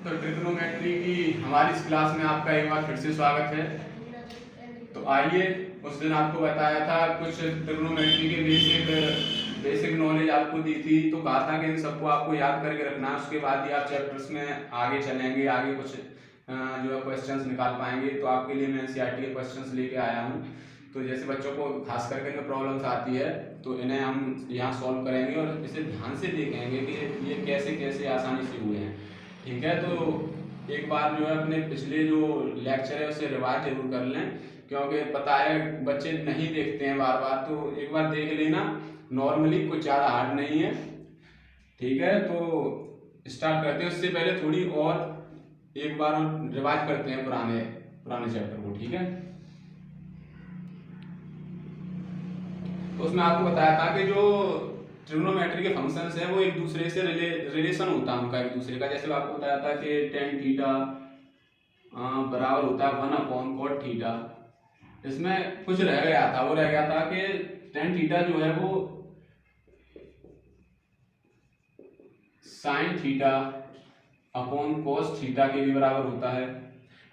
तो ट्रिग्नोमेट्री की हमारी इस क्लास में आपका एक बार फिर से स्वागत है। तो आइए, उस दिन आपको बताया था कुछ ट्रिग्नोमेट्री के बेसिक नॉलेज आपको दी थी, तो कहा था कि इन सबको आपको याद करके रखना है। उसके बाद ही आप चैप्टर्स में आगे चलेंगे, आगे कुछ जो है क्वेश्चंस निकाल पाएंगे। तो आपके लिए मैं एनसीईआरटी के क्वेश्चंस लेके आया हूँ। तो जैसे बच्चों को खास करके इनमें प्रॉब्लम्स आती है तो इन्हें हम यहाँ सॉल्व करेंगे और इसे ध्यान से देखेंगे कि ये कैसे कैसे आसानी से हुए हैं। ठीक है, तो एक बार जो है अपने पिछले जो लेक्चर है उसे रिवाइज जरूर कर लें, क्योंकि पता है बच्चे नहीं देखते हैं बार बार, तो एक बार देख लेना। नॉर्मली कुछ ज़्यादा हार्ड नहीं है। ठीक है, तो स्टार्ट करते हैं। उससे पहले थोड़ी और एक बार रिवाइज करते हैं पुराने पुराने चैप्टर को। ठीक है, तो उसमें आपको बताया था कि जो ट्रिग्नोमेट्री के फंक्शंस हैं वो एक दूसरे से रिलेशन होता है उनका एक दूसरे का। जैसे आपको बताया था कि टेन थीटा बराबर होता है 1/cot थीटा। इसमें कुछ रह गया था, वो रह गया था कि टेन थीटा जो है वो sine theta upon cos theta के भी बराबर होता है।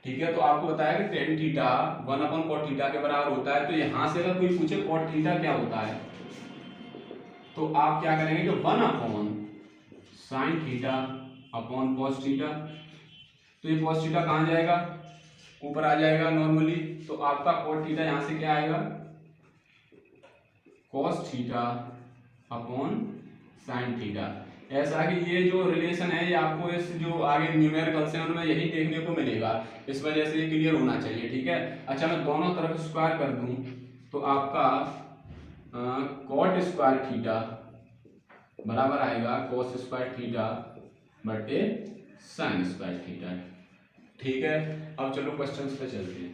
ठीक है, तो आपको बताया कि टेन थीटा 1/cot थीटा के बराबर होता है। तो यहां से अगर कोई पूछे cot थीटा क्या होता है तो आप क्या करेंगे कि 1/sin theta upon cos theta. तो ये cos थीटा कहाँ जाएगा, ऊपर आ जाएगा नॉर्मली। तो आपका cot थीटा यहां से क्या आएगा, cos theta upon sin theta. ऐसा कि ये जो रिलेशन है ये आपको इस जो आगे न्यूमेरिकल्स हैं उनमें यही देखने को मिलेगा, इस वजह से क्लियर होना चाहिए। ठीक है, अच्छा मैं दोनों तरफ स्क्वायर कर दूं तो आपका cot स्क्वायर थीटा बराबर आएगा cos स्क्वायर थीटा बटे sin स्क्वायर थीटा। ठीक है, अब चलो क्वेश्चंस पे चलते हैं।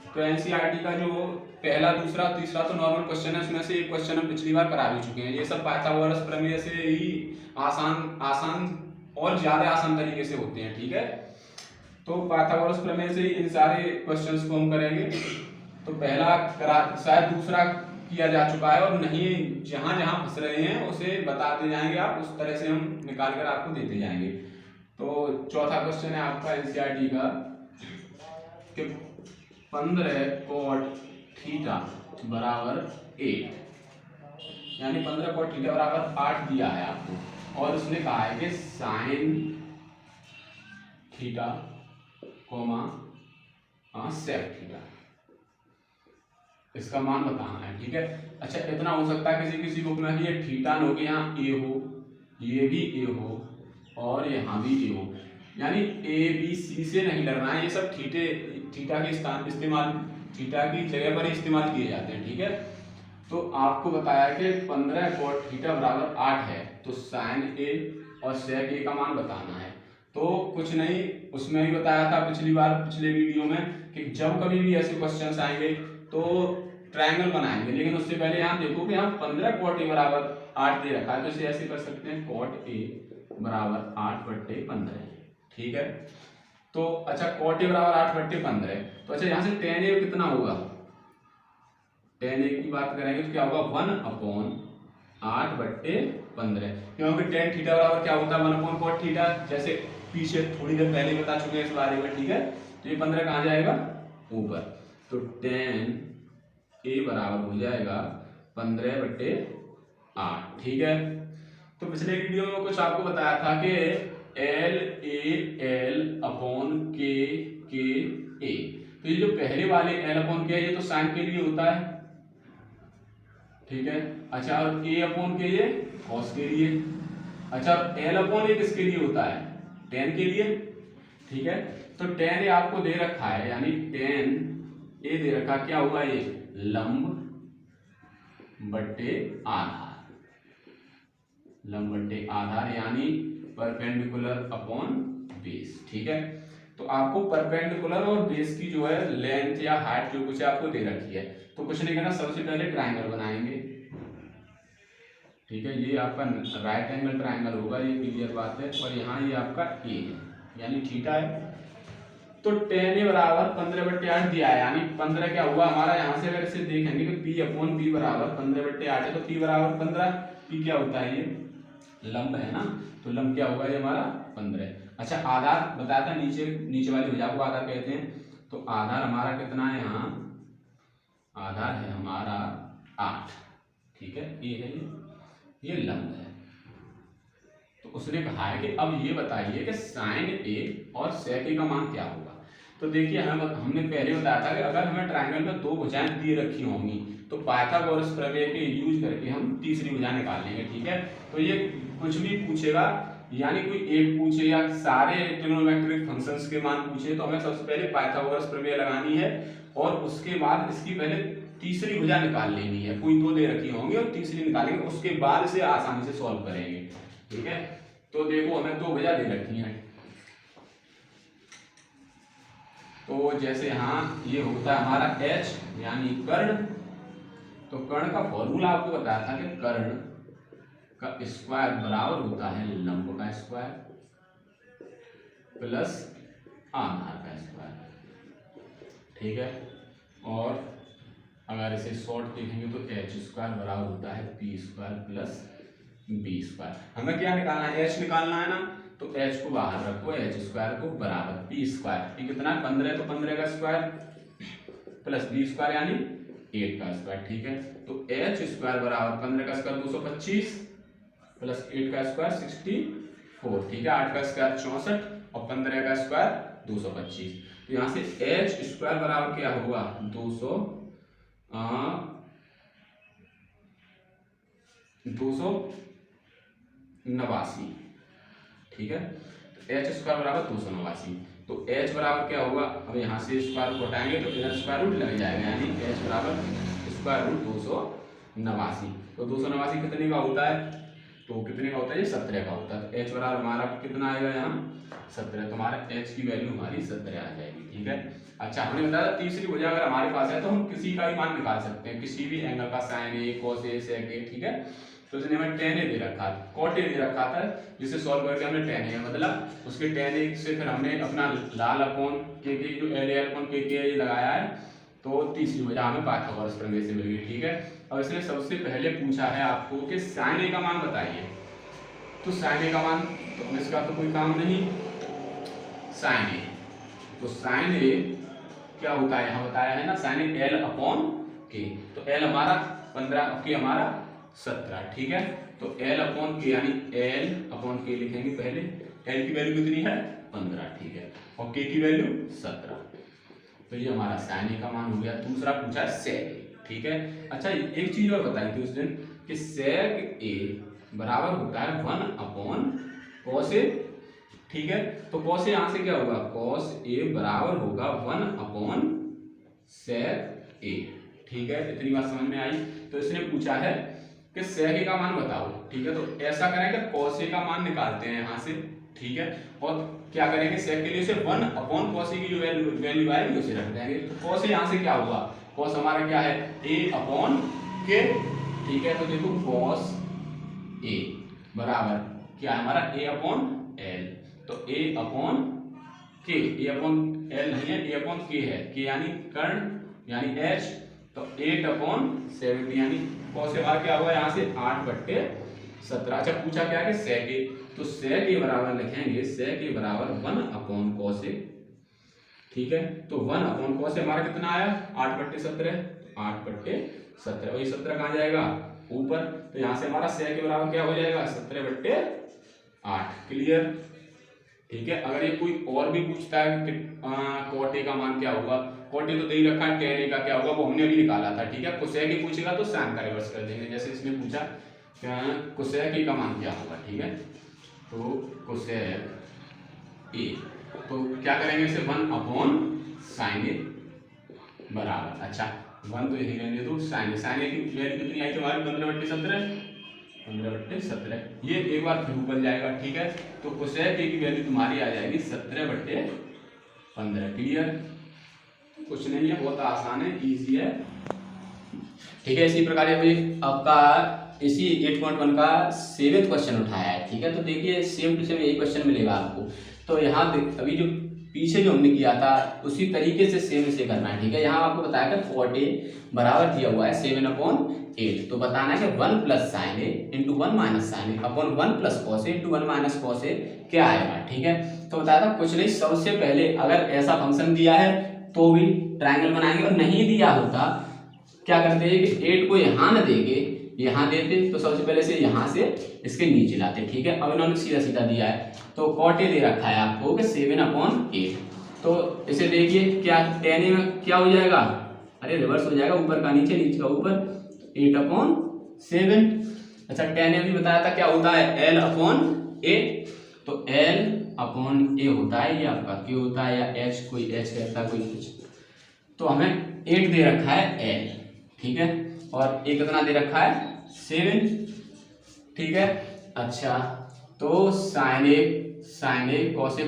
तो एनसीईआरटी का जो पहला दूसरा तीसरा तो नॉर्मल क्वेश्चन है, उसमें से एक क्वेश्चन हम पिछली बार करा भी चुके हैं। ये सब पाइथागोरस प्रमेय से ही आसान और ज्यादा आसान तरीके से होते हैं। ठीक है, तो पाइथागोरस प्रमेय से ही इन सारे क्वेश्चंस को हम करेंगे। तो पहला शायद दूसरा किया जा चुका है, और नहीं जहां जहां फंस रहे हैं उसे बताते जाएंगे आप, उस तरह से हम निकाल कर आपको देते जाएंगे। तो चौथा क्वेश्चन है आपका एनसीईआरटी का कि 15cot थीटा बराबर 8, यानी 15cot थीटा बराबर 8 दिया है आपको, और उसने कहा है कि साइन थीटा सेक थीटा इसका मान बताना है। ठीक है, अच्छा इतना हो सकता है किसी किसी बुक में कि ये थीटा न हो कि यहाँ ए हो, ये भी ए हो और यहाँ भी ए हो, यानी ए बी सी से नहीं डरना है। ये सब थीटा के इस्तेमाल थीटा की जगह पर ही इस्तेमाल किए जाते हैं। ठीक है, तो आपको बताया कि 15cot थीटा बराबर 8 है, तो साइन ए और सेक ए का मान बताना है। तो कुछ नहीं, उसमें भी बताया था पिछली बार पिछले वीडियो में कि जब कभी भी ऐसे क्वेश्चंस आएंगे तो ट्रायंगल बनाएंगे, लेकिन उससे पहले यहाँ देखो कि यहाँ 15cot ए बराबर 8 दे रखा है, तो इसे ऐसे कर सकते हैं cot ए बराबर 8/15। ठीक है, तो अच्छा cot ए बराबर 8/15, तो अच्छा यहाँ से tan ए कितना होगा, tan ए की बात करेंगे तो क्या होगा 1/8/15, क्योंकि tan थीटा बराबर क्या होता है 1/cot थीटा, जैसे पीछे थोड़ी देर पहले बता चुके हैं इस बारे में। ठीक है, तो ये 15 कहाँ जाएगा ऊपर, तो tan ए बराबर हो जाएगा 15/8। ठीक है, तो पिछले वीडियो में कुछ आपको बताया था कि एल ए एल अपॉन के ए, तो ये जो पहले वाले एल अपॉन के ये तो साइन के लिए होता है। ठीक है, अच्छा और ए अपॉन के ये कॉस के लिए। अच्छा एल अपॉन ए किसके लिए होता है, टेन के लिए। ठीक है, तो टेन ए आपको दे रखा है, यानी टेन ए दे रखा क्या हुआ, ये लंब बट्टे आधार, लंब बट्टे आधार यानी परपेंडिकुलर अपॉन बेस। ठीक है, तो आपको परपेंडिकुलर और बेस की जो है लेंथ या हाइट जो कुछ आपको दे रखी है, तो कुछ नहीं करना, सबसे पहले ट्रायंगल बनाएंगे। ठीक है, ये आपका राइट एंगल ट्रायंगल होगा, ये क्लियर बात है। और यहाँ ये आपका ए है, यानी थीटा है। तो tan a बराबर 15/8 दिया है, यानी 15 क्या हुआ हमारा, यहाँ से अगर इसे देखेंगे कि p/p बराबर 15/8 है, तो p बराबर 15, p क्या होता है, ये लंब है ना, तो लंब क्या होगा, ये हमारा 15। अच्छा आधार बताया था, नीचे वाली भुजा को आधार कहते हैं, तो आधार हमारा कितना है, यहाँ आधार है हमारा 8, ठीक है, ये लंब है। तो उसने कहा है कि अब ये बताइए कि sin a और sec a का मान क्या होगा। तो देखिए हमने पहले बताया था कि अगर हमें ट्रायंगल में दो भुजाएं दी रखी होंगी तो पाइथागोरस प्रमेय के यूज करके हम तीसरी भुजा निकाल लेंगे, ठीक है। तो ये कुछ भी पूछेगा, यानी कोई एक पूछे या सारे ट्रिग्नोमेट्रिक फंक्शंस के मान पूछे, तो हमें सबसे पहले पाइथागोरस प्रमेय लगानी है और उसके बाद इसकी पहले तीसरी भुजा निकाल लेनी है। कोई दो दे रखी होंगी और तीसरी निकालेंगे, उसके बाद इसे आसानी से सॉल्व करेंगे, ठीक है। तो देखो हमें दो भुजा दे रखी हैं, तो जैसे यहाँ ये होता है हमारा h यानी कर्ण, तो कर्ण का फॉर्मूला आपको बताया था कि कर्ण का स्क्वायर बराबर होता है लंब का स्क्वायर प्लस आधार का स्क्वायर, ठीक है। और अगर इसे शॉर्ट देखेंगे तो h स्क्वायर बराबर होता है p square plus b square. हमें क्या निकालना है, h निकालना है ना, तो h को बाहर रखो, h स्क्वायर को बराबर p स्क्वायर, p कितना है 15, तो 15 का स्क्वायर प्लस b स्क्वायर यानी 8 का स्क्वायर, ठीक है। तो h स्क्वायर बराबर 15 का स्क्वायर 225 प्लस 8 का स्क्वायर 64, ठीक है। 8 का स्क्वायर 64 और 15 का स्क्वायर 225, तो यहाँ से h स्क्वायर बराबर क्या होगा 289, ठीक है। तो h स्क्वायर बराबर 289, तो h बराबर क्या होगा, अब यहाँ से स्क्वायर को हटाएंगे तो इधर स्क्वायर रूट लग जाएगा, यानी h बराबर स्क्वायर रूट 289। तो 289 कितने का होता है, तो कितने का होता है, ये 17 का होता है। तो h बराबर हमारा कितना आएगा, यहाँ 17, तो हमारा h की वैल्यू हमारी 17 आ जाएगी, ठीक है। अच्छा हमने बताया तीसरी भुजा अगर हमारे पास है तो हम किसी का भी मान निकाल सकते हैं, किसी भी एंगल का, sin a cos a sec a, ठीक है। तो इसने हमें tan a दे रखा था, cot a दे रखा था, जिसे सॉल्व करके हमने tan a मतलब उसके tan a से फिर हमने अपना लाल अपॉन के जो l अपॉन k ये लगाया है, तो तीसरी भुजा हमें पाइथागोरस प्रमेय से मिल गई, ठीक है। अब इसने सबसे पहले पूछा है आपको कि sin a का मान बताइए, तो sin a का मान, तो इसका तो कोई काम नहीं, sin a, तो sin a क्या होता है, यहाँ बताया है ना, sin a l upon k, तो l हमारा 15, k हमारा 17, ठीक है। तो l अपॉन k यानी l अपॉन k लिखेंगे पहले, l की वैल्यू कितनी है 15, ठीक है, और k की वैल्यू 17, तो ये हमारा sin a का मान हो गया। दूसरा पूछा sec a, ठीक है। अच्छा एक चीज और बताई थी उस दिन कि sec a बराबर होता है 1 अपॉन cos a, ठीक है। तो cos a यहाँ से क्या होगा, cos a बराबर होगा 1 अपॉन sec a, ठीक है। इतनी बात समझ में आई। तो इसने पूछा है कि sec a का मान बताओ, ठीक है। तो ऐसा करें कि cos a का मान निकालते हैं यहाँ से, ठीक है, और क्या करेंगे sec के लिए उसे 1 अपॉन cos a की जो वैल्यू आएगी उसे रख देंगे। तो cos a यहाँ से क्या होगा, cos हमारा क्या है a अपॉन k, ठीक है। तो देखो cos a बराबर क्या है हमारा a अपॉन l, तो a upon k, a upon l नहीं है, a अपॉन k है, k यानी कर्ण यानी h, तो 8 अपॉन 70 यानी cos a क्या हुआ यहाँ से 8/17। अच्छा पूछा क्या है sec a, तो sec a बराबर लिखेंगे, sec a बराबर 1 अपॉन cos a, ठीक है। तो 1 अपॉन cos a हमारा कितना आया 8/17, 8/17, और ये 17 कहाँ जाएगा ऊपर, तो यहाँ से हमारा sec a बराबर क्या हो जाएगा 17/8, क्लियर, ठीक है। अगर ये कोई और भी पूछता है कि cot a का मान क्या होगा, cot a तो दे ही रखा है, tan a का क्या होगा वो हमने अभी निकाला था, ठीक है। cosec a पूछेगा तो sin का रिवर्स कर देंगे, जैसे इसने पूछा cosec a का मान क्या होगा, ठीक है। तो cosec a, तो क्या करेंगे इसे 1 अपॉन sin a बराबर, अच्छा 1 तो यही रहने दो, sin a की वैल्यू कितनी आई थी हमारी 15/17, ये एक बार फिर ऊपर जाएगा, ठीक है। तो cosec a की वैल्यू तुम्हारी आ जाएगी 17/15, क्लियर, कुछ नहीं है, बहुत आसान है, इजी है, ठीक है। इसी प्रकार ये आपका इसी 8.1 का 7th क्वेश्चन उठाया है, ठीक है। तो देखिए सेम टू सेम यही क्वेश्चन मिलेगा आपको। तो यहाँ अभी जो पीछे जो हमने किया था उसी तरीके से सेम इसे करना है, ठीक है। यहाँ आपको बताया कि 40 बराबर दिया हुआ है 7/8, तो बताना है कि 1 plus sign A into 1 minus sign A upon 1 plus cos A into 1 माइनस कॉस ए क्या आएगा, ठीक है। तो बताया था कुछ नहीं, सबसे पहले अगर ऐसा फंक्शन दिया है तो भी ट्रायंगल बनाएंगे, और नहीं दिया होता क्या करते हैं कि 8 को यहाँ न देके यहाँ देते, तो सबसे पहले से यहाँ से इसके नीचे लाते, ठीक है। अब इन्होंने सीधा सीधा दिया है, तो कॉट ए दे रखा है आपको कि 7/8, तो इसे देखिए क्या tan ए में क्या हो जाएगा, अरे रिवर्स हो जाएगा, ऊपर का नीचे, नीचे का ऊपर, 8/7। अच्छा tan ए भी बताया था क्या होता है L/A, तो L/A होता है, ये आपका Q होता है, या H, कोई H कहता है कोई कुछ, तो हमें 8 दे रखा है L, ठीक है, और एक कितना दे रखा है 7, ठीक है। अच्छा तो साइन ए कॉस ए,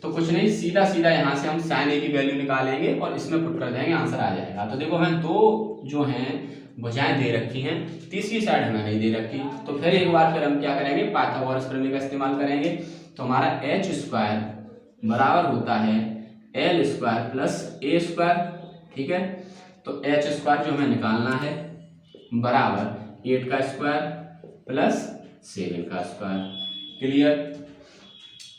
तो कुछ नहीं, सीधा सीधा यहाँ से हम साइन ए की वैल्यू निकालेंगे और इसमें पुट कर देंगे, आंसर आ जाएगा। तो देखो हमें दो जो हैं भुजाएं दे रखी हैं, तीसरी साइड हमें नहीं दे रखी, तो फिर एक बार फिर हम क्या करेंगे, पाइथागोरस प्रमेय का इस्तेमाल करेंगे। तो हमारा h² बराबर होता है L² प्लस A², ठीक है। तो h² जो हमें निकालना है बराबर 8 का स्क्वायर प्लस 7 का स्क्वायर, क्लियर।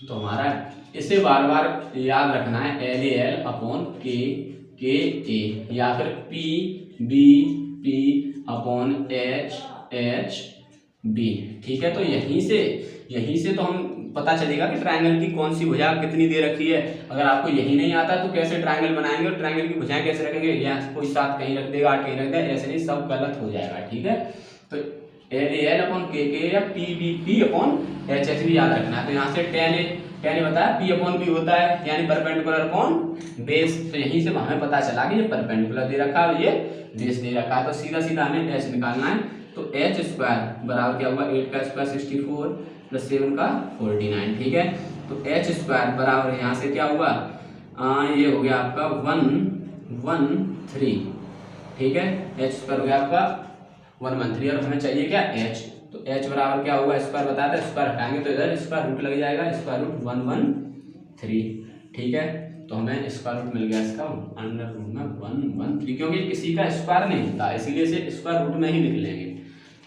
तो हमारा इसे बार बार याद रखना है, LAL अपॉन KA, या फिर PB अपॉन HB, ठीक है। तो यहीं से तो हम पता चलेगा कि ट्रायंगल की कौन सी भुजा कितनी दे रखी है। अगर आपको यही नहीं आता तो कैसे ट्रायंगल बनाएंगे और ट्रायंगल की भुजाएं कैसे रखेंगे, या कोई 7 कहीं रख देगा, 8 कहीं रख देगा, ऐसे नहीं, सब गलत हो जाएगा, ठीक है। तो LAL अपॉन KK या PB अपॉन HH भी याद रखना है। तो यहाँ से tan ए बताया P अपॉन B होता है, यानी परपेंडिकुलर अपॉन बेस, तो यहीं से हमें पता चला कि ये परपेंडिकुलर दे रखा है और ये बेस दे रखा है, तो सीधा सीधा हमें H निकालना है। तो h² बराबर क्या हुआ, 8 का स्क्वायर 64 प्लस 7 का 49, ठीक है। तो h² बराबर यहाँ से क्या हुआ, ये हो गया आपका 113, ठीक है। h² हो गया आपका 113, और हमें चाहिए क्या h, तो h बराबर क्या होगा, स्क्वायर बताया था, स्क्वायर हटाएंगे तो इधर स्क्वायर रूट लग जाएगा, स्क्वायर रूट 113, ठीक है। तो हमें स्क्वायर रूट मिल गया इसका अंडर रूट में 113, क्योंकि किसी का स्क्वायर नहीं होता, इसीलिए से स्क्वायर रूट में ही लिख लेंगे,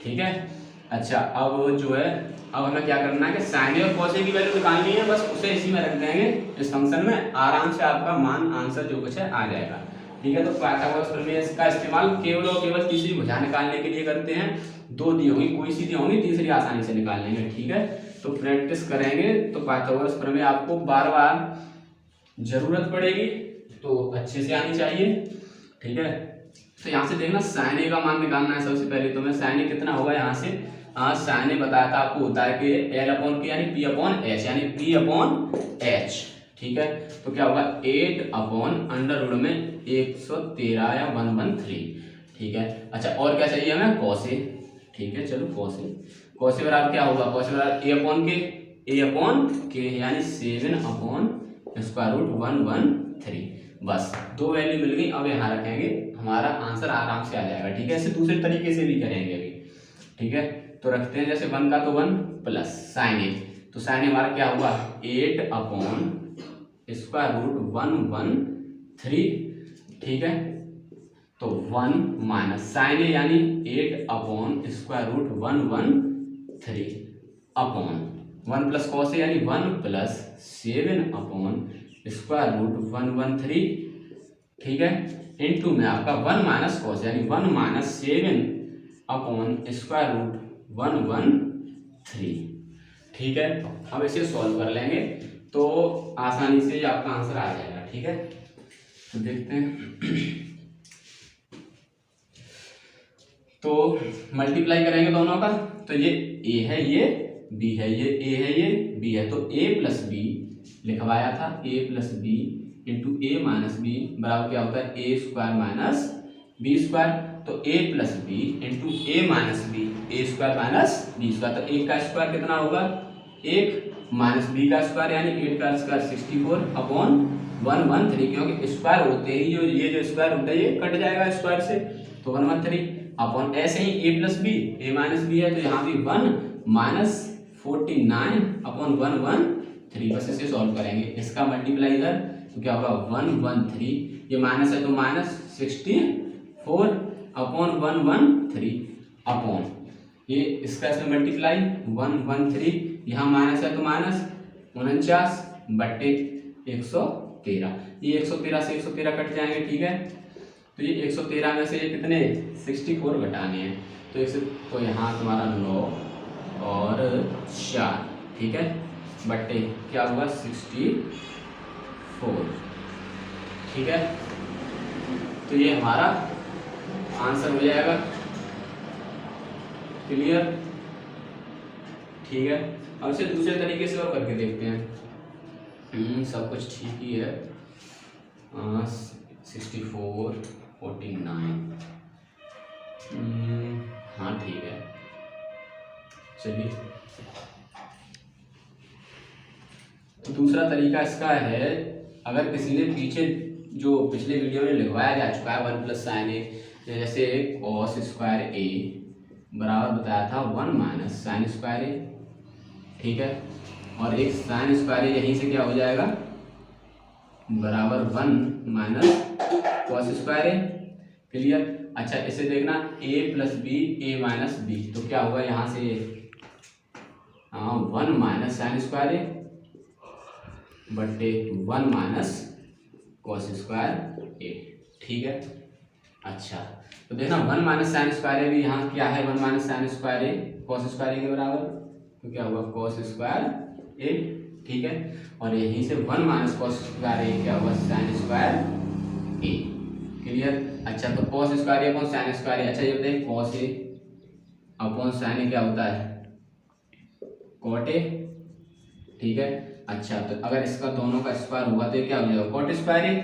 ठीक है। अच्छा अब जो है, अब हमें क्या करना है कि साइन ए और कॉस ए की वैल्यू निकालनी है, बस उसे इसी में रख देंगे इस फंक्शन में, आराम से आपका मान आंसर जो कुछ है आ जाएगा, ठीक है। तो पाइथागोरस प्रमेय का इस्तेमाल केवल और केवल तीसरी भुजा निकालने के लिए करते हैं, 2 दी होंगी, कोई सी दी होंगी, तीसरी आसानी से निकाल लेंगे, ठीक है। तो प्रैक्टिस करेंगे तो पाइथागोरस प्रमेय आपको बार बार जरूरत पड़ेगी, तो अच्छे से आनी चाहिए, ठीक है। तो यहाँ से देखना साइन ए का मान निकालना है सबसे पहले, तो मैं साइन ए कितना होगा, यहाँ से साइन ए बताया था आपको होता है कि L/K यानी P अपॉन H, यानी P अपॉन H, ठीक है। तो क्या होगा 8 अपॉन अंडर रूट में 113 या 113, ठीक है। अच्छा और क्या चाहिए हमें, कॉस ए, ठीक है। चलो कॉस ए बराबर क्या होगा, कॉस ए बराबर A अपॉन K यानी 7 अपॉन स्क्वायर रूट 113, बस 2 वैल्यू मिल गई। अब यहाँ रखेंगे, हमारा आंसर आराम से आ जाएगा, ठीक है। इसे दूसरे तरीके से भी करेंगे अभी, ठीक है। तो रखते हैं जैसे 1 का तो 1 प्लस साइन ए, तो साइन ए हमारा क्या हुआ 8 अपॉन स्क्वायर रूट 113, ठीक है। तो 1 माइनस साइन ए यानी 8 upon square root 113 upon 1 plus cos A यानी 1 प्लस 7 अपॉन स्क्वायर रूट 113, ठीक है, इनटू में आपका 1 माइनस कॉस यानी 1 माइनस 7 अपॉन स्क्वायर रूट 113, ठीक है। अब इसे सॉल्व कर लेंगे तो आसानी से आपका आंसर आ जाएगा, ठीक है। तो देखते हैं, तो मल्टीप्लाई करेंगे दोनों का, तो ये a है, ये b है, ये a है, ये b है, तो a प्लस b लिखवाया था, a plus b into a minus b बराबर क्या होता है a square minus b square, तो a plus b into a minus b, a square minus b square, तो 1 का स्क्वायर कितना होगा 1 माइनस b का स्क्वायर यानी 8 का स्क्वायर 64 अपॉन 113, क्योंकि स्क्वायर होते ही जो ये जो स्क्वायर होता है ये कट जाएगा स्क्वायर से, तो 113 अपॉन ऐसे ही a plus b, a minus b है तो यहाँ भी 1 माइनस 49 अपॉन 113, 3 बस इसे सॉल्व करेंगे। इसका मल्टीप्लाई इधर तो क्या होगा 113, ये माइनस है तो माइनस 64 अपॉन 113 अपॉन ये इसका इसमें मल्टीप्लाई 113, यहाँ माइनस है तो माइनस 49 बट्टे 113, ये 113 से 113 कट जाएंगे, ठीक है। तो ये 113 में से ये कितने 64 घटाने हैं, तो यहाँ तुम्हारा 9 और 4, ठीक है, बट्टे क्या हुआ 64, ठीक है। तो ये हमारा आंसर हो जाएगा, क्लियर, ठीक है। अब इसे दूसरे तरीके से और करके देखते हैं। सब कुछ ठीक ही है। 64 49, हाँ ठीक है, चलिए। तो दूसरा तरीका इसका है, अगर किसी ने पीछे जो पिछले वीडियो में लिखवाया जा चुका है 1 प्लस साइन ए, जैसे कॉस स्क्वायर ए बराबर बताया था 1 माइनस साइन स्क्वायर ए, ठीक है, और एक साइन स्क्वायर ए यहीं से क्या हो जाएगा बराबर 1 माइनस कॉस स्क्वायर ए, क्लियर। अच्छा इसे देखना a plus B A minus B, तो क्या होगा यहाँ से 1 माइनस साइन स्क्वायर ए बट्टे 1 माइनस कॉस स्क्वायर ए, ठीक है। अच्छा तो देखना 1 माइनस साइन स्क्वायर ए भी यहाँ क्या है 1 माइनस साइन स्क्वायर ए कॉस स्क्वायर ए के बराबर, तो क्या होगा कॉस स्क्वायर ए, ठीक है, और यहीं से 1 माइनस कॉस स्क्वायर ए क्या होगा साइन स्क्वायर ए, क्लियर। अच्छा तो कॉस स्क्वायर ए अपॉन साइन स्क्वायर ए, अच्छा ये बताइए कॉस ए अपॉन साइन ए क्या होता है कॉट ए, ठीक है। अच्छा तो अगर इसका दोनों का स्क्वायर होगा तो ये क्या हो जाएगा कॉट स्क्वायर ए,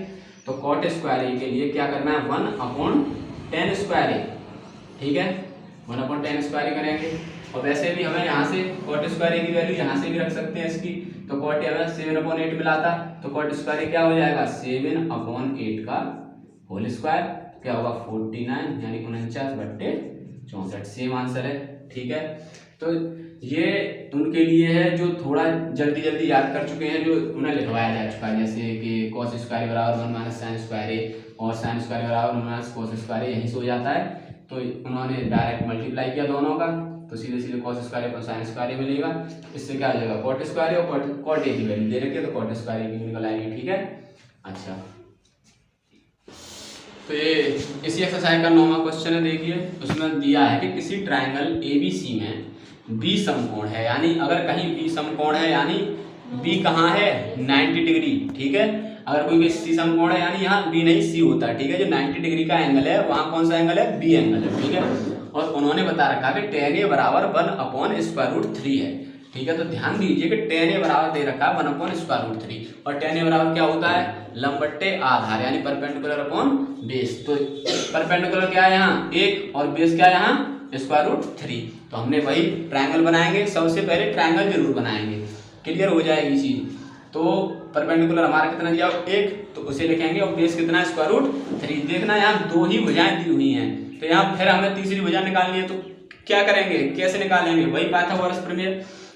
तो कॉट स्क्वायर ए के लिए क्या करना है 1 अपॉन टेन स्क्वायर ए, ठीक है, 1 अपॉन टेन स्क्वायर ए करेंगे। और वैसे भी हमें यहाँ से कॉट स्क्वायर ए की वैल्यू यहाँ से भी रख सकते हैं इसकी, तो कॉट ए हमें 7 अपॉन 8 मिला था, तो कॉट स्क्वायर ए क्या हो जाएगा 7 अपॉन 8 का होल स्क्वायर, क्या होगा 49 यानी 49 बट्टे 64, सेम आंसर है, ठीक है। तो ये उनके लिए है जो थोड़ा जल्दी जल्दी याद कर चुके हैं, जो उन्हें लिखवाया जा चुका है, जैसे कि कॉस स्क्वायर बराबर 1 माइनस साइन स्क्वायर ए और साइन स्क्वायर बराबर 1 माइनस कॉस स्क्वायर ए, यहीं से हो जाता है। तो उन्होंने डायरेक्ट मल्टीप्लाई किया दोनों का, तो सीधे सीधे कॉस स्क्वायर पर साइन स्क्वायर मिलेगा, इससे क्या हो जाएगा कॉट स्क्वायर और कॉट ए की वैल्यू दे रखी है, तो कॉट स्क्वायर की निकल आएगी, ठीक है। अच्छा तो ये इसी एक्सरसाइज का 9वां क्वेश्चन है, देखिए उसमें दिया है कि किसी ट्रायंगल ABC में बी समकोण है, यानी अगर कहीं बी समकोण है यानी बी कहाँ है 90 डिग्री, ठीक है। अगर कोई भी सी समकोण है यानी यहाँ बी नहीं सी होता है, ठीक है, जो 90 डिग्री का एंगल है वहाँ कौन सा एंगल है बी एंगल है, ठीक है। और उन्होंने बता रखा कि tan a बराबर 1 अपॉन स्क्वायर रूट 3 है, ठीक है। तो ध्यान दीजिए कि tan a बराबर दे रखा है 1 अपॉन स्क्वायर रूट 3, और tan a बराबर क्या होता है लंब बट्टे आधार यानी परपेंडिकुलर अपॉन बेस। तो परपेंडिकुलर क्या है यहाँ 1 और बेस क्या है यहाँ स्क्वायर रूट 3। तो हमने वही ट्रायंगल बनाएंगे, सबसे पहले ट्रायंगल जरूर बनाएंगे, क्लियर हो जाएगी चीज। तो परपेंडिकुलर हमारा कितना दिया 1, तो उसे लिखेंगे, और बेस कितना है स्क्वायर रूट 3। देखना यहाँ 2 ही भुजाएं दी हुई हैं, तो यहाँ फिर हमें तीसरी भुजा निकालनी है, तो क्या करेंगे कैसे निकालेंगे, वही पाइथागोरस प्रमेय।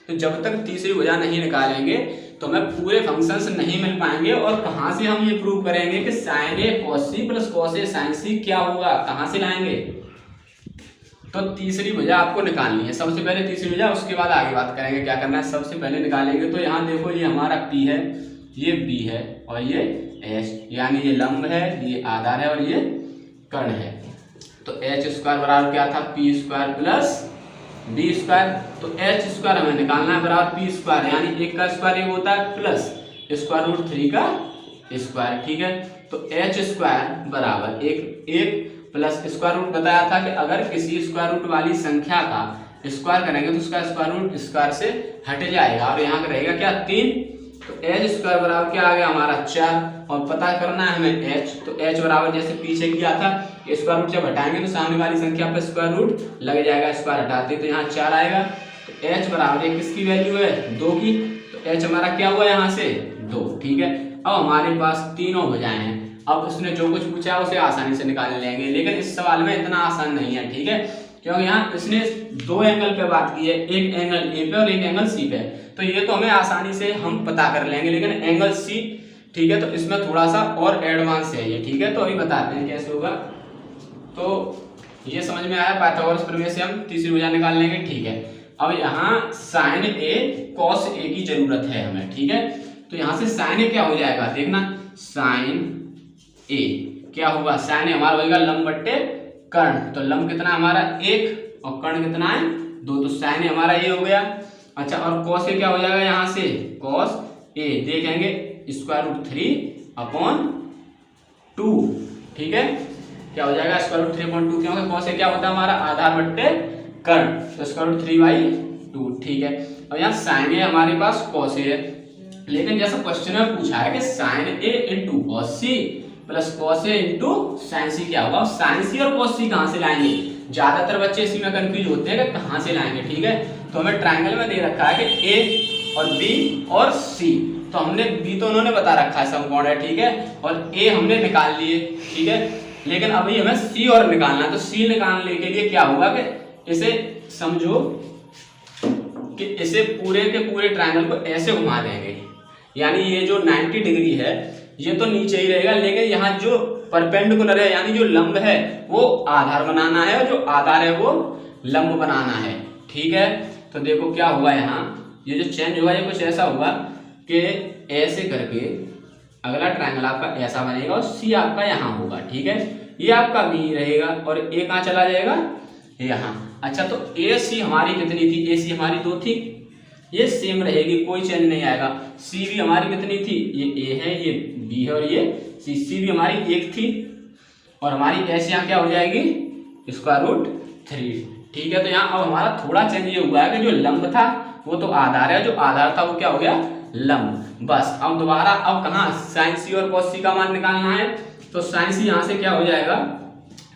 तो जब तक तीसरी भुजा नहीं निकालेंगे तो हमें पूरे फंक्शंस नहीं मिल पाएंगे। और कहाँ से हम ये प्रूव करेंगे कि साइन ए कॉस सी प्लस कॉस ए साइन सी क्या होगा, कहाँ से लाएंगे। तो तीसरी भुजा आपको निकालनी है, सबसे पहले तीसरी भुजा, उसके बाद आगे बात करेंगे क्या करना है। सबसे पहले निकालेंगे तो यहाँ देखो ये हमारा P है, ये B है और ये H, यानी ये लंब है, ये आधार है और ये कर्ण है। तो H स्क्वायर बराबर क्या था P square plus B square. तो H स्क्वायर हमें निकालना है बराबर P स्क्वायर, यानी 1 का स्क्वायर एक होता है प्लस स्क्वायर रूट 3 का स्क्वायर, ठीक है। तो H स्क्वायर बराबर 1 प्लस स्क्वायर रूट बताया था कि अगर किसी स्क्वायर रूट वाली संख्या का स्क्वायर करेंगे तो उसका स्क्वायर रूट स्क्वायर से हट जाएगा, और यहाँ रहेगा क्या 3। तो H स्क्वायर बराबर क्या आ गया हमारा 4, और पता करना है हमें H। तो H बराबर जैसे पीछे किया था कि स्क्वायर रूट जब हटाएंगे तो सामने वाली संख्या पर स्क्वायर रूट लग जाएगा, स्क्वायर हटाते तो यहाँ 4 आएगा। तो H बराबर किसकी वैल्यू है 2 की, तो H हमारा क्या हुआ यहाँ से 2, ठीक है। अब हमारे पास तीनों भुजाएं हैं, अब उसने जो कुछ पूछा है उसे आसानी से निकाल लेंगे, लेकिन इस सवाल में इतना आसान नहीं है, ठीक है। क्योंकि यहाँ इसने दो एंगल पे बात की है, एक एंगल ए पे और एक एंगल सी पे। तो ये तो हमें आसानी से हम पता कर लेंगे, लेकिन एंगल सी, ठीक है, तो इसमें थोड़ा सा और एडवांस है ये, ठीक है। तो अभी बताते हैं कैसे होगा। तो ये समझ में आया, पाइथागोरस प्रमेय से हम तीसरी भुजा निकाल लेंगे, ठीक है। अब यहाँ साइन ए कॉस ए की जरूरत है हमें, ठीक है। तो यहाँ से साइन ए क्या हो जाएगा, देखना, साइन ए क्या होगा, साइन ए हमारा होगा लंब बट्टे कर्ण। तो लंब कितना हमारा 1 और कर्ण कितना है 2, तो साइन ए हमारा ये हो गया। अच्छा, और कॉस ए क्या हो जाएगा, यहाँ से कॉस ए देखेंगे √3/2, ठीक है। क्या हो जाएगा √3/2, क्योंकि कॉस ए क्या होता है हमारा आधार बट्टे कर्ण, तो √3/2, ठीक है। अब यहाँ साइन ए हमारे पास कॉस ए है, लेकिन जैसा क्वेश्चन में पूछा है कि sine A into cos C plus cos A into sine C क्या होगा। साइन सी और कॉस सी कहाँ से लाएंगे, ज्यादातर बच्चे इसी में कंफ्यूज होते हैं कि कहाँ से लाएंगे, ठीक है। तो हमें ट्रायंगल में दे रखा है कि ए और बी और सी, तो हमने बी तो उन्होंने बता रखा है समकोण है, ठीक है, और ए हमने निकाल लिए, ठीक है। लेकिन अभी हमें सी और निकालना है, तो सी निकालने के लिए क्या होगा कि इसे समझो कि इसे पूरे के पूरे ट्रायंगल को ऐसे घुमा देंगे, यानी ये जो 90 डिग्री है ये तो नीचे ही रहेगा, लेकिन यहाँ जो परपेंडिकुलर है यानी जो लंब है वो आधार बनाना है और जो आधार है वो लंब बनाना है, ठीक है। तो देखो क्या हुआ, यहाँ ये जो चेंज हुआ ये कुछ ऐसा हुआ कि ऐसे करके अगला ट्रायंगल आपका ऐसा बनेगा और सी आपका यहाँ होगा, ठीक है। ये आपका बी रहेगा और ए कहाँ चला जाएगा, यहाँ। अच्छा, तो ए सी हमारी कितनी थी, ए सी हमारी 2 थी, ये सेम रहेगी, कोई चेंज नहीं आएगा। सी भी हमारी कितनी थी, ये ए है, ये बी है और ये सी, सी भी हमारी 1 थी और हमारी ऐसे यहाँ क्या हो जाएगी √3, ठीक है। तो यहाँ अब हमारा थोड़ा चेंज ये हुआ है कि जो लंब था वो तो आधार है, जो आधार था वो क्या हो गया लंब। बस अब दोबारा अब कहाँ साइन सी और कॉस सी का मान निकालना है, तो साइन सी यहाँ से क्या हो जाएगा,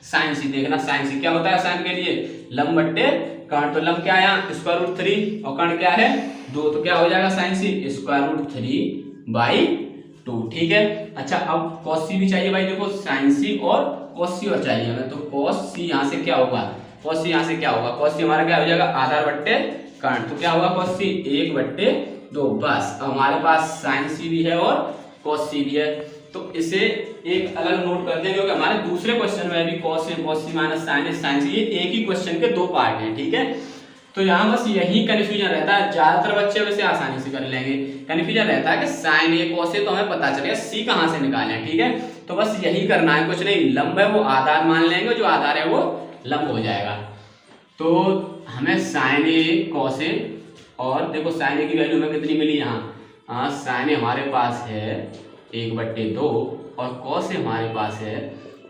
साइन सी देखना, साइन सी क्या होता है साइन के लिए लंब बट्टे कर्ण, तो लंब क्या है यहाँ √3 और कर्ण क्या है 2, तो क्या हो जाएगा साइन सी √3/2, ठीक है। अच्छा, अब कॉस सी भी चाहिए भाई, देखो साइन सी और कॉस सी और चाहिए हमें, तो कॉस सी यहाँ से क्या होगा, कॉस सी यहाँ से क्या होगा, कॉस सी हमारा क्या हो जाएगा आधार बट्टे कर्ण, तो क्या होगा कॉस सी 1/2। बस अब हमारे पास साइन सी भी है और कॉस सी भी है, तो इसे एक अलग नोट कर देंगे क्योंकि हमारे दूसरे क्वेश्चन में भी कॉस सी माइनस साइन सी, ये एक ही क्वेश्चन के 2 पार्ट हैं, ठीक है। तो यहाँ बस यही कंफ्यूजन रहता है, ज्यादातर बच्चे वैसे आसानी से कर लेंगे। कंफ्यूजन रहता है कि साइन ए कॉस ए तो हमें पता चलेगा सी कहाँ से निकालें, ठीक है। तो बस यही करना है, कुछ नहीं, लंब है वो आधार मान लेंगे, जो आधार है वो लंब हो जाएगा। तो हमें साइन ए कॉस ए, और देखो साइन ए की वैल्यू हमें कितनी मिली यहाँ, साइन ए हमारे पास है 1/2 और कॉस ए हमारे पास है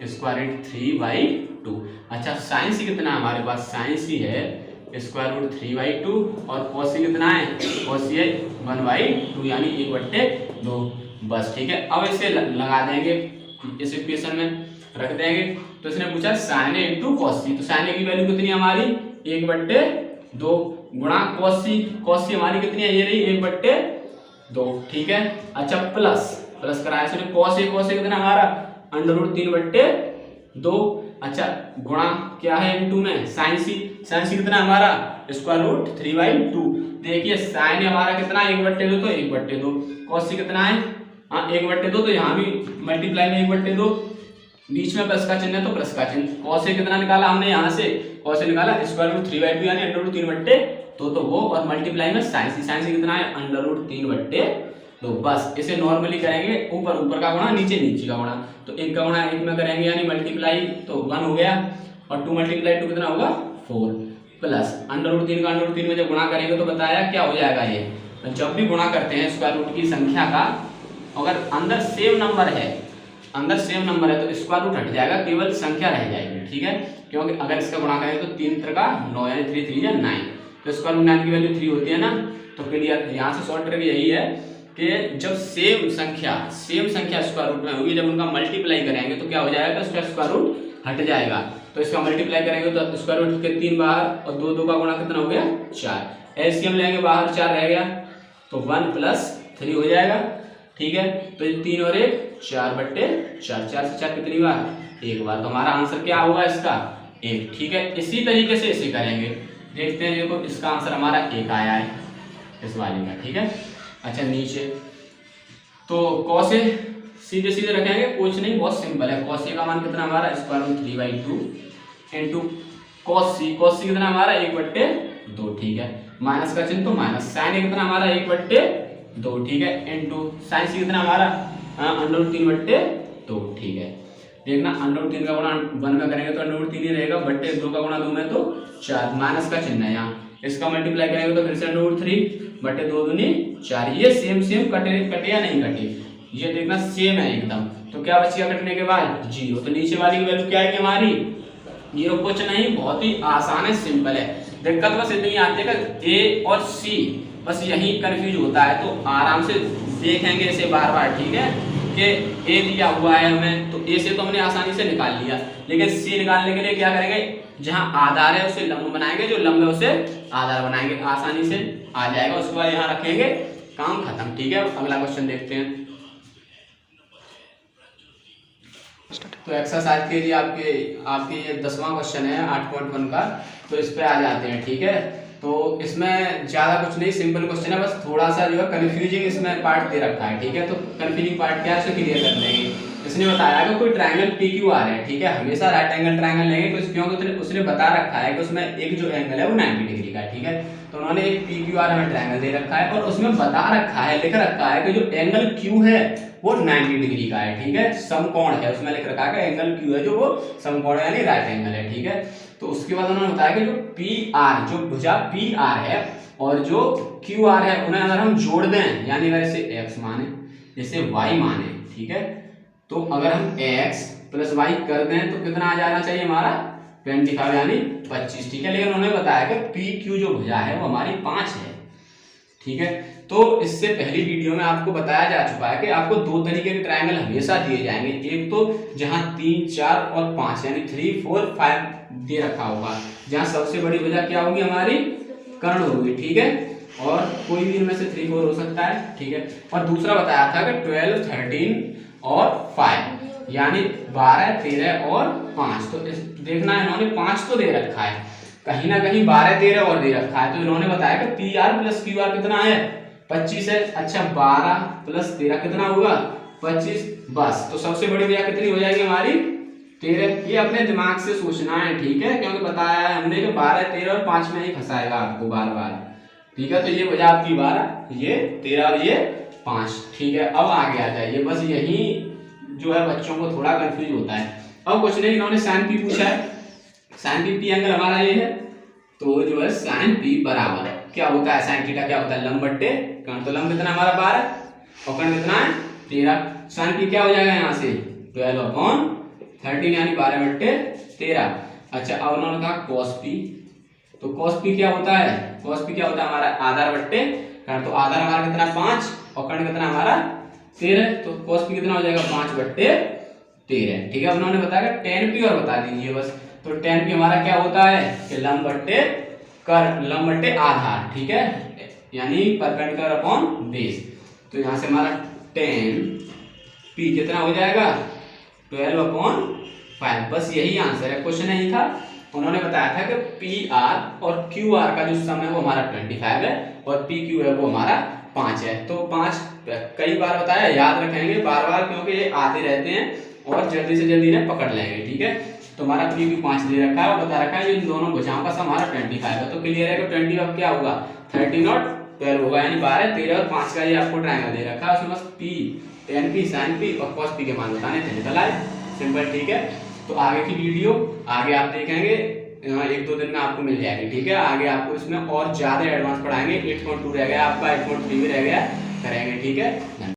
√3/2। अच्छा, साइन सी कितना है हमारे पास, साइन सी है √3/2 और कॉस सी कितना है, कॉस सी है 1/2 यानी 1/2, बस ठीक है। अब इसे लगा देंगे, इस इक्वेशन में रख देंगे। तो इसने पूछा साइन ए इंटू कॉस सी, तो साइन ए की वैल्यू कितनी है हमारी 1/2 गुणा कॉस सी हमारी कितनी है, ये रही 1/2, ठीक है। अच्छा, प्लस कराया इसने कॉस ए कितना हमारा √3/2। अच्छा, गुणा क्या है इनटू में साइन सी कितना हमारा √3/2। देखिए साइन हमारा कितना 1/2 तो 1/2, कॉस सी कितना है 1/2, तो यहाँ भी मल्टीप्लाई में 1/2, बीच में प्लस का चिन्ह है तो प्लस का चिन्ह। कॉस ए कितना निकाला हमने, यहाँ से कॉस ए निकाला √3/2 यानी √3/2 तो वो, और मल्टीप्लाई में साइन सी कितना है √3/2। तो बस इसे नॉर्मली करेंगे, ऊपर का गुणा नीचे का गुणा, तो एक का गुणा एक में करेंगे यानी मल्टीप्लाई, तो 1 हो गया और 2 × 2 कितना होगा 4, प्लस √3 का √3 में जब गुणा करेंगे तो बताया क्या हो जाएगा ये। तो जब भी गुणा करते हैं स्क्वायर रूट की संख्या का, अगर अंदर सेम नंबर है तो स्क्वायर रूट हट जाएगा, केवल संख्या रह जाएगी, ठीक है। क्योंकि अगर इसका गुणा करेंगे तो 3 × 9 यानी 3 × 3 = 9, तो स्क्वायर रूट 9 की वैल्यू 3 होती है ना। तो क्लियर, यहाँ से शॉर्ट ट्रिक यही है कि जब सेम संख्या स्क्वायर रूट में होगी, जब उनका मल्टीप्लाई करेंगे तो क्या हो जाएगा, उसका स्क्वायर रूट हट जाएगा। तो इसका मल्टीप्लाई करेंगे तो स्क्वायर रूट के 3 बाहर और 2 का गुणा कितना हो गया 4, एलसीएम लेंगे बाहर 4 रह गया तो 1 + 3 हो जाएगा, ठीक है। तो 3 और 1 4/4, 4 से 4 कितनी बार, एक बार। तो हमारा आंसर क्या होगा इसका 1, ठीक है। इसी तरीके से इसे करेंगे, देखते हैं। देखो इसका आंसर हमारा 1 आया है इस वाले का, ठीक है। अच्छा नीचे तो cos A सीधे सीधे रखेंगे, कुछ नहीं, बहुत सिंपल है। cos A का मान कितना हमारा √3/2 इंटू cos C कितना हमारा 1/2, ठीक है। माइनस का चिन्ह तो माइनस, sin A कितना हमारा 1/2, ठीक है, इंटू sin C कितना हमारा √3/2, ठीक है। देखना √3 का गुणा 1 में करेंगे तो √3 ही रहेगा, बट्टे 2 का गुणा 2 में तो 4, माइनस का चिन्ह है यहाँ। इसका मल्टीप्लाई करेंगे तो फिर से √3 बट्टे 2 दूनी 4। ये सेम कटे या नहीं कटे, ये देखना सेम है एकदम। तो क्या बचेगा कटने के बाद 0। तो नीचे वाली की वैल्यू क्या है हमारी 0, कुछ नहीं, बहुत ही आसान है, सिंपल है। दिक्कत बस इतनी आती है कि ए और सी बस यही कंफ्यूज होता है। तो आराम से देखेंगे इसे बार बार, ठीक है, कि ए दिया हुआ है हमें, तो ए से तो हमने आसानी से निकाल लिया, लेकिन सी निकालने के लिए क्या करेंगे, जहां आधार है उसे लंब बनाएंगे, जो लंब है उसे आधार बनाएंगे, आसानी से आ जाएगा। उसके बाद यहाँ रखेंगे, काम खत्म, ठीक है। अगला क्वेश्चन देखते हैं। तो एक्सरसाइज के लिए आपके ये 10वां क्वेश्चन है 8.1 का, तो इस पे आ जाते हैं, ठीक है। तो इसमें ज्यादा कुछ नहीं, सिंपल क्वेश्चन है, बस थोड़ा सा जो है कंफ्यूजिंग इसमें पार्ट दे रखा है, ठीक है। तो कंफ्यूजिंग पार्ट क्या है उसे क्लियर कर लेंगे। इसने बताया कि कोई ट्रायंगल PQR है, ठीक है, हमेशा राइट एंगल ट्रायंगल लेंगे, क्योंकि उसने बता रखा है कि उसमें एक जो एंगल है वो 90 डिग्री का है, ठीक है। तो उन्होंने एक PQR हमें ट्रायंगल दे रखा है और उसमें बता रखा है, लिख रखा है कि जो एंगल Q है वो 90 डिग्री का है, ठीक है, समकोण है। उसमें लिख रखा है कि एंगल Q है जो वो समकोण यानी राइट एंगल है, ठीक है। तो उसके बाद उन्होंने बताया कि जो PR, जो भुजा PR है और जो QR है, उन्हें अगर हम जोड़ दें, यानी अगर इसे X माने, इसे Y माने, ठीक है, तो अगर हम X + Y कर दें तो कितना आ जाना चाहिए हमारा 25 यानी 25, ठीक है। लेकिन उन्होंने बताया कि PQ जो भुजा है वो हमारी 5 है, ठीक है। तो इससे पहली वीडियो में आपको बताया जा चुका है कि आपको 2 तरीके के ट्रायंगल हमेशा दिए जाएंगे, एक तो जहां 3, 4 और 5 यानी 3, 4, 5 दे रखा होगा, जहां सबसे बड़ी भुजा क्या होगी हमारी कर्ण होगी, ठीक है, और कोई भी इनमें से 3, 4 हो सकता है, ठीक है। और दूसरा बताया था कि 12, 13 और 5 यानी 12, 13 और 5। तो देखना इन्होंने 5 तो दे रखा है, कहीं ना कहीं 12, 13 और दे रखा है। तो इन्होंने बताया कि PR + QR कितना है 25 है। अच्छा 12 + 13 कितना होगा 25, बस। तो सबसे बड़ी भुजा कितनी हो जाएगी हमारी 13। ये अपने दिमाग से सोचना है, ठीक है, क्योंकि बताया है हमने कि 12, 13 और 5 में ही फंसाएगा आपको बार बार, ठीक है। तो ये भुजा आपकी 12, ये 13 और ये 5, ठीक है। अब आगे आ जाइए, बस यही जो है बच्चों को थोड़ा कंफ्यूज होता है। अब कुछ नहीं, इन्होंने sin P पूछा है, sin P एंगल हमारा ये है, तो जो है sin P बराबर क्या होता है, sin थीटा क्या होता है लंब बट्टे कर्ण। तो लंब कितना हमारा 12 और कर्ण कितना है 13। sin P क्या हो जाएगा यहाँ से 12/13 यानी 12/13। अच्छा अब उन्होंने कहा cos P, तो cos P क्या होता है, cos P क्या होता है हमारा आधार बट्टे कर्ण। तो आधार हमारा कितना 5 और कर्ण कितना हमारा 13, तो cos P कितना हो जाएगा 5/13, ठीक है। उन्होंने बताया tan P और बता दीजिए बस। तो tan P हमारा क्या होता है कि लंब बट्टे कर्ण, लंब बट्टे आधार, ठीक है, यानी परपेंडिकुलर अपॉन बेस। तो यहाँ से हमारा tan P कितना हो जाएगा 12/5, बस यही आंसर है, क्वेश्चन यही था। उन्होंने बताया था कि PR और QR का जो सम है वो हमारा 25 है और PQ है वो हमारा 5 है। तो 5 कई बार बताया, याद रखेंगे बार बार, क्योंकि ये आते रहते हैं और जल्दी से जल्दी इन्हें पकड़ लेंगे, ठीक है। तो हमारा PQ 5 दे रखा है और बता रखा है इन दोनों भुजाओं का सम हमारा 25 है। तो क्लियर है कि 20 अब क्या होगा 13 और 12 होगा, यानी 12, 13 और 5 का ये आपको ट्रायंगल दे रखा है। उसमें बस P, tan P, sin P और cos P के मान बताने थे, निकल आए, सिंपल, ठीक है। तो आगे की वीडियो आगे आप देखेंगे, 1-2 दिन में आपको मिल जाएगी, ठीक है। आगे आपको इसमें और ज्यादा एडवांस पढ़ाएंगे, 8.2 रह गया आपका, 8.3 भी रह गया, करेंगे, ठीक है।